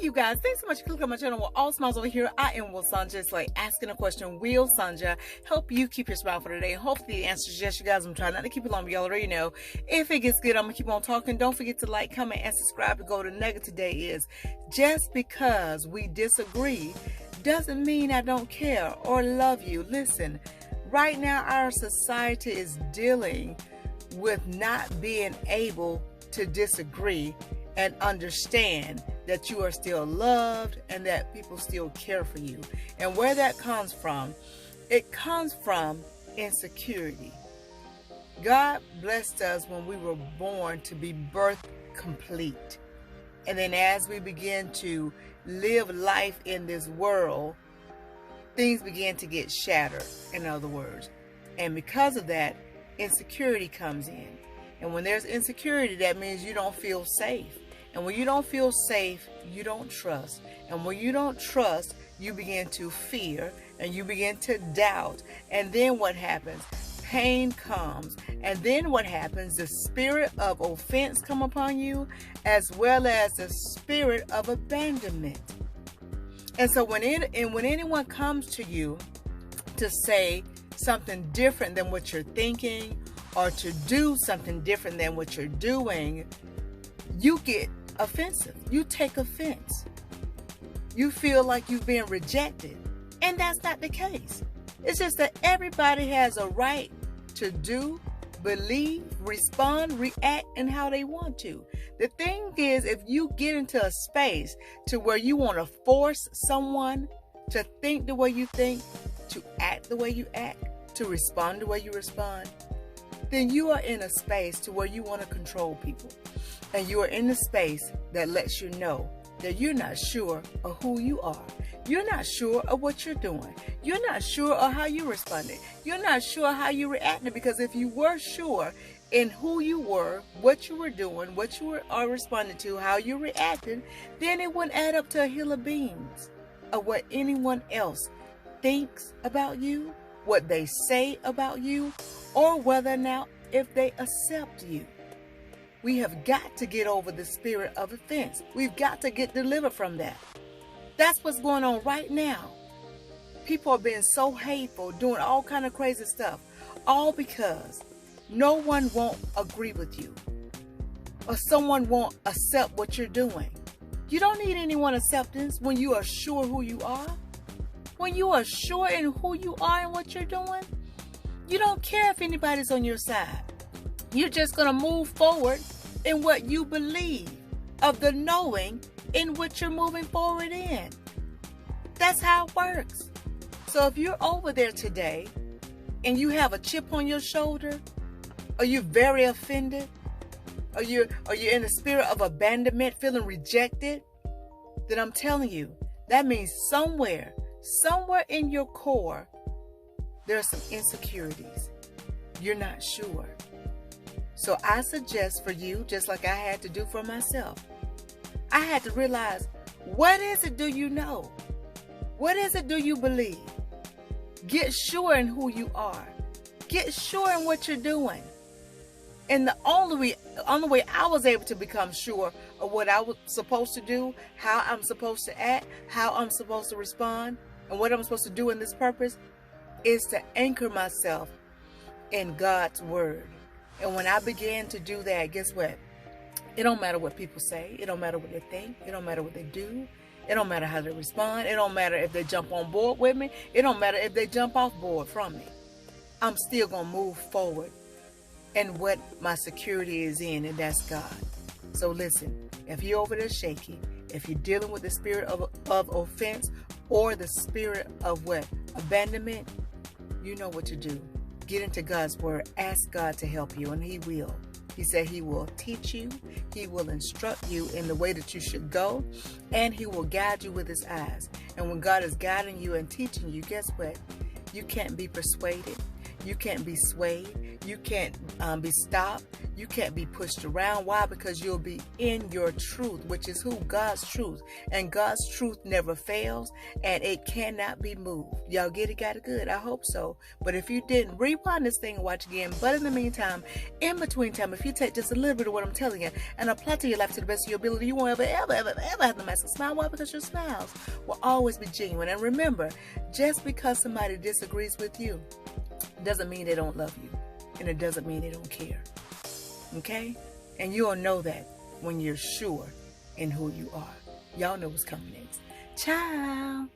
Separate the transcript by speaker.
Speaker 1: you guys. Thanks so much for clicking on my channel. With All Smiles Over Here, I am Will Sanja. It's like asking a question. Will Sanja help you keep your smile for today? And hopefully the answer is yes, you guys. I'm trying not to keep it long, but y'all already know. If it gets good, I'm going to keep on talking. Don't forget to like, comment, and subscribe to go to nugget today is just because we disagree doesn't mean I don't care or love you. Listen, right now our society is dealing with not being able to disagree and understand that you are still loved and that people still care for you. And where that comes from, it comes from insecurity. God blessed us when we were born to be birth complete. And then as we begin to live life in this world, things begin to get shattered, in other words. And because of that, insecurity comes in. And when there's insecurity, that means you don't feel safe. And when you don't feel safe, you don't trust. And when you don't trust, you begin to fear and you begin to doubt. And then what happens? Pain comes. And then what happens? The spirit of offense come upon you, as well as the spirit of abandonment. And so when anyone comes to you to say something different than what you're thinking, or to do something different than what you're doing, you get offensive. You take offense. You feel like you've been rejected. And that's not the case. It's just that everybody has a right to do, believe, respond, react, and how they want to. The thing is, if you get into a space to where you want to force someone to think the way you think, to act the way you act, to respond the way you respond, then you are in a space to where you want to control people. And you are in the space that lets you know that you're not sure of who you are. You're not sure of what you're doing. You're not sure of how you responded. You're not sure how you reacted, because if you were sure in who you were, what you were doing, what you are responding to, how you reacted, then it wouldn't add up to a hill of beans of what anyone else thinks about you, what they say about you, or whether or not if they accept you. We have got to get over the spirit of offense. We've got to get delivered from that. That's what's going on right now. People are being so hateful, doing all kind of crazy stuff, all because no one won't agree with you, or someone won't accept what you're doing. You don't need anyone acceptance when you are sure who you are. When you are sure in who you are and what you're doing, you don't care if anybody's on your side. You're just going to move forward in what you believe, of the knowing in what you're moving forward in. That's how it works. So if you're over there today and you have a chip on your shoulder, or you're very offended, or you're in the spirit of abandonment, feeling rejected, then I'm telling you, that means somewhere in your core, there are some insecurities. You're not sure. So I suggest for you, just like I had to do for myself, I had to realize, what is it do you know? What is it do you believe? Get sure in who you are. Get sure in what you're doing. And the only way I was able to become sure of what I was supposed to do, how I'm supposed to act, how I'm supposed to respond, and what I'm supposed to do in this purpose, is to anchor myself in God's word. And when I began to do that, guess what? It don't matter what people say. It don't matter what they think. It don't matter what they do. It don't matter how they respond. It don't matter if they jump on board with me. It don't matter if they jump off board from me. I'm still going to move forward in what my security is in, and that's God. So listen, if you're over there shaky, if you're dealing with the spirit of offense or the spirit of what? Abandonment, you know what to do. Get into God's word. Ask God to help you, and He will. He said He will teach you. He will instruct you in the way that you should go, and He will guide you with His eyes. And when God is guiding you and teaching you, guess what? You can't be persuaded. You can't be swayed. You can't be stopped. You can't be pushed around. Why? Because you'll be in your truth, which is who? God's truth. And God's truth never fails, and it cannot be moved. Y'all get it? Got it good? I hope so. But if you didn't, rewind this thing and watch again. But in the meantime, in between time, if you take just a little bit of what I'm telling you and apply to your life to the best of your ability, you won't ever have the massive smile. Why? Because your smiles will always be genuine. And remember, just because somebody disagrees with you doesn't mean they don't love you, and it doesn't mean they don't care. Okay? And you'll know that when you're sure in who you are. Y'all know what's coming next. Ciao.